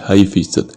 2.5%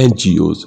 NGOs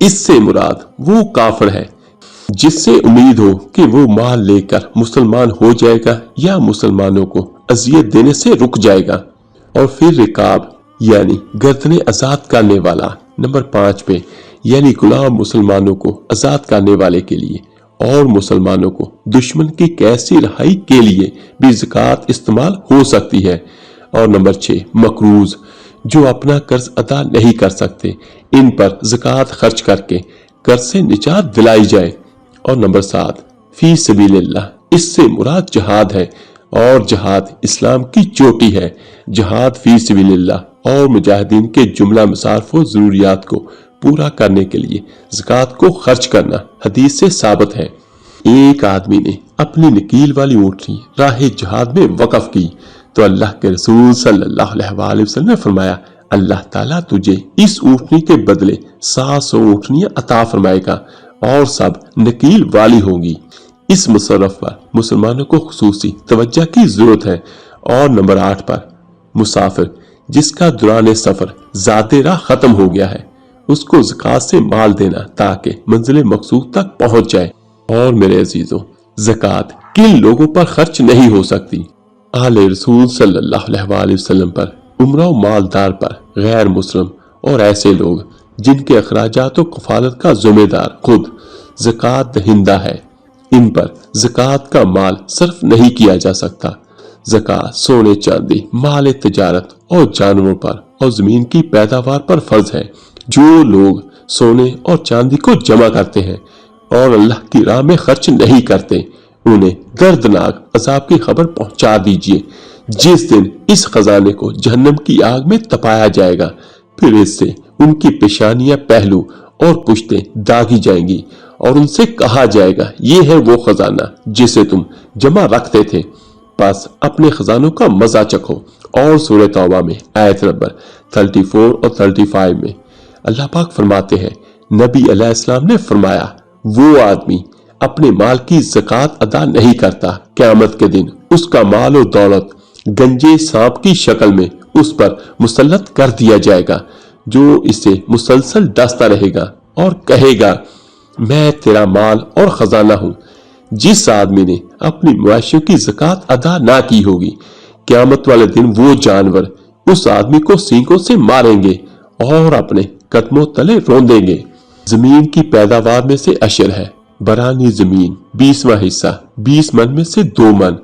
اس سے مراد وہ کافر ہے جس سے امید ہو کہ وہ مال لے کر مسلمان ہو جائے گا یا مسلمانوں کو اذیت دینے سے رک جائے گا۔ اور پھر رکاب یعنی گردنیں آزاد کرنے والا نمبر 5 پہ، یعنی غلام مسلمانوں کو آزاد کرنے والے کے لیے اور مسلمانوں کو دشمن کی قید سے رہائی کے لیے بھی زکوٰۃ استعمال ہو سکتی ہے۔ اور نمبر 6 مقروض، جو اپنا قرض ادا نہیں کر سکتے، ان پر زکوٰۃ خرچ کر کے قرض سے نجات دلائی جائے۔ اور نمبر 7 فی سبیل اللہ، اس سے مراد جہاد ہے، اور جہاد اسلام کی چوٹی ہے۔ جہاد فی سبیل اللہ اور مجاہدین کے جملہ مصارف و ضروریات کو پورا کرنے کے لیے زکوٰۃ کو خرچ کرنا حدیث سے ثابت ہے۔ ایک آدمی نے اپنی نکیل والی اونٹنی راہ جہاد میں وقف کی تو اللہ کے رسول صلی اللہ علیہ وسلم نے فرمایا، اللہ تعالیٰ تجھے اس اونٹنی کے بدلے 700 اونٹنیاں عطا فرمائے گا اور سب نکیل والی ہوگی۔ اس مصرف پر مسلمانوں کو خصوصی توجہ کی ضرورت ہے۔ اور نمبر 8 پر مسافر جس کا دوران سفر ذات راہ ختم ہو گیا ہے، اس کو زکوٰۃ سے مال دینا تاکہ منزل مقصود تک پہنچ جائے۔ اور میرے عزیزوں، زکوٰۃ کن لوگوں پر خرچ نہیں ہو سکتی؟ آل رسول صلی اللہ علیہ وسلم پر، عمرہ و مالدار پر، غیر مسلم اور ایسے لوگ جن کے اخراجات و کفالت کا ذمہ دار خود زکوٰۃ دہندہ ہے، ان پر زکوٰۃ کا مال صرف نہیں کیا جا سکتا۔ زکوٰۃ سونے چاندی، مال تجارت اور جانوروں پر اور زمین کی پیداوار پر فرض ہے۔ جو لوگ سونے اور چاندی کو جمع کرتے ہیں اور اللہ کی راہ میں خرچ نہیں کرتے، انہیں دردناک عذاب کی خبر پہنچا دیجیے۔ جس دن اس خزانے کو جہنم کی آگ میں تپایا جائے گا، پھر اس سے ان کی پیشانیاں، پہلو اور پشتیں داغی جائیں گی اور ان سے کہا جائے گا، یہ ہے وہ خزانہ جسے تم جمع رکھتے تھے، بس اپنے خزانوں کا مزہ چکھو۔ اور سورہ توبہ میں آیت نمبر 34 اور 35 میں اللہ پاک فرماتے ہیں، نبی علیہ السلام نے فرمایا، وہ آدمی اپنے مال کی زکوٰۃ ادا نہیں کرتا، قیامت کے دن اس کا مال و دولت گنجے سانپ کی شکل میں اس پر مسلط کر دیا جائے گا، جو اسے مسلسل ڈستا رہے گا اور کہے گا، میں تیرا مال اور خزانہ ہوں۔ جس آدمی نے اپنی مویشیوں کی زکوٰۃ ادا نہ کی ہوگی، قیامت والے دن وہ جانور اس آدمی کو سینگوں سے ماریں گے اور اپنے قدموں تلے روندیں گے۔ زمین کی پیداوار میں سے عشر ہے، برانی زمین 20واں حصہ، 20 من میں سے 2 من،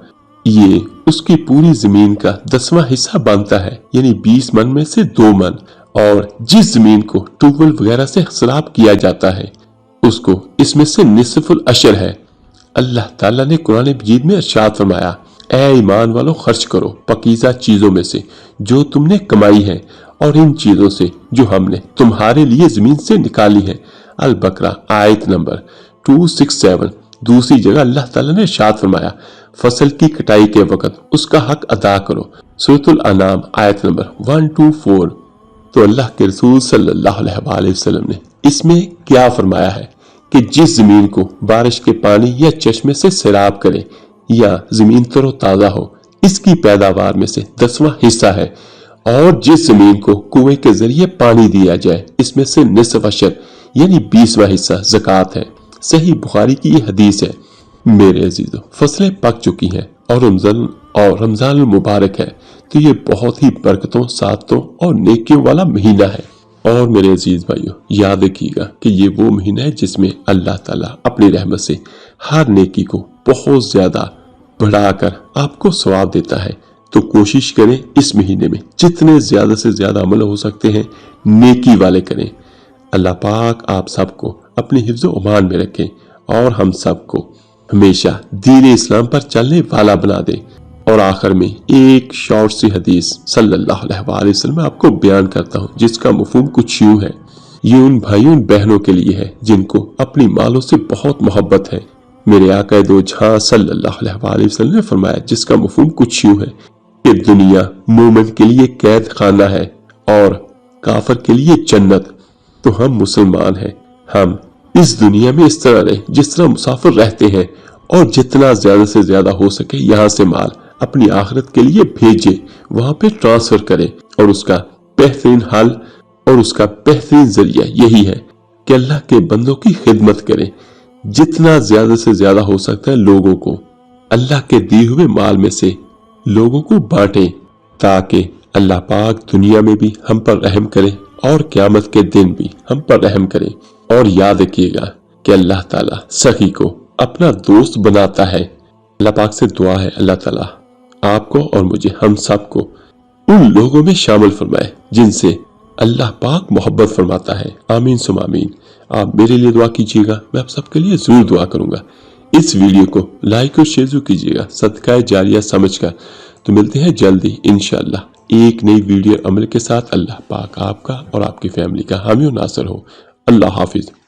یہ اس کی پوری زمین کا 10واں حصہ بنتا ہے، یعنی 20 من میں سے 2 من۔ اور جس زمین کو ٹوبل وغیرہ سے سیراب کیا جاتا ہے، اس کو اس میں سے نصف العشر ہے۔ اللہ تعالیٰ نے قرآن مجید میں ارشاد فرمایا، اے ایمان والو، خرچ کرو پاکیزہ چیزوں میں سے جو تم نے کمائی ہے، اور ان چیزوں سے جو ہم نے تمہارے لیے زمین سے نکالی ہے۔ البقرہ آیت نمبر 267۔ دوسری جگہ اللہ تعالیٰ نے ارشاد فرمایا، فصل کی کٹائی کے وقت اس کا حق ادا کرو۔ سورۃ الانعام آیت نمبر 124۔ تو اللہ کے رسول صلی اللہ علیہ وسلم نے اس میں کیا فرمایا ہے کہ جس زمین کو بارش کے پانی یا چشمے سے سیراب کرے یا زمین تر و تازہ ہو، اس کی پیداوار میں سے 10واں حصہ ہے، اور جس زمین کو کنویں کے ذریعے پانی دیا جائے، اس میں سے نصف عشر یعنی 20واں حصہ زکوٰۃ ہے۔ صحیح بخاری کی یہ حدیث ہے۔ میرے عزیزو، فصلیں پک چکی ہیں اور رمضان المبارک ہے، تو یہ بہت ہی برکتوں، سعادتوں اور نیکیوں والا مہینہ ہے۔ اور میرے عزیز بھائیو، یاد رکھیے گا کہ یہ وہ مہینہ ہے جس میں اللہ تعالیٰ اپنی رحمت سے ہر نیکی کو بہت زیادہ بڑھا کر آپ کو ثواب دیتا ہے۔ تو کوشش کریں اس مہینے میں جتنے زیادہ سے زیادہ عمل ہو سکتے ہیں نیکی والے کریں۔ اللہ پاک آپ سب کو اپنی حفظ و امان میں رکھے اور ہم سب کو ہمیشہ دین اسلام پر چلنے والا بنا دے۔ اور آخر میں ایک شارٹ سی حدیث صلی اللہ علیہ وسلم آپ کو بیان کرتا ہوں، جس کا مفہوم کچھ یوں ہے۔ یہ ان بھائیوں بہنوں کے لیے ہے جن کو اپنی مالوں سے بہت محبت ہے۔ میرے آقا دو جہاں صلی اللہ علیہ وسلم نے فرمایا، جس کا مفہوم کچھ یوں ہے کہ دنیا مومن کے لیے قید خانہ ہے اور کافر کے لیے جنت۔ تو ہم مسلمان ہیں، ہم اس دنیا میں اس طرح رہیں جس طرح مسافر رہتے ہیں، اور جتنا زیادہ سے زیادہ ہو سکے یہاں سے مال اپنی آخرت کے لیے بھیجے، وہاں پہ ٹرانسفر کرے، اور اس کا بہترین حل اور اس کا بہترین ذریعہ یہی ہے کہ اللہ کے بندوں کی خدمت کریں، جتنا زیادہ سے زیادہ ہو سکتا ہے لوگوں کو اللہ کے دیے ہوئے مال میں سے لوگوں کو بانٹیں، تاکہ اللہ پاک دنیا میں بھی ہم پر رحم کرے اور قیامت کے دن بھی ہم پر رحم کرے۔ اور یاد رکھیے گا کہ اللہ تعالیٰ سخی کو اپنا دوست بناتا ہے۔ اللہ پاک سے دعا ہے اللہ تعالیٰ آپ کو اور مجھے، ہم سب کو ان لوگوں میں شامل فرمائے جن سے اللہ پاک محبت فرماتا ہے۔ آمین ثم آمین۔ آپ میرے لیے دعا کیجیے گا، میں آپ سب کے لیے ضرور دعا کروں گا۔ اس ویڈیو کو لائک اور شیئر کیجیے گا صدقہ جاریہ سمجھ کر۔ تو ملتے ہیں جلدی انشاءاللہ ایک نئی ویڈیو عمل کے ساتھ۔ اللہ پاک آپ کا اور آپ کی فیملی کا حامی و ناصر ہو۔ اللہ حافظ۔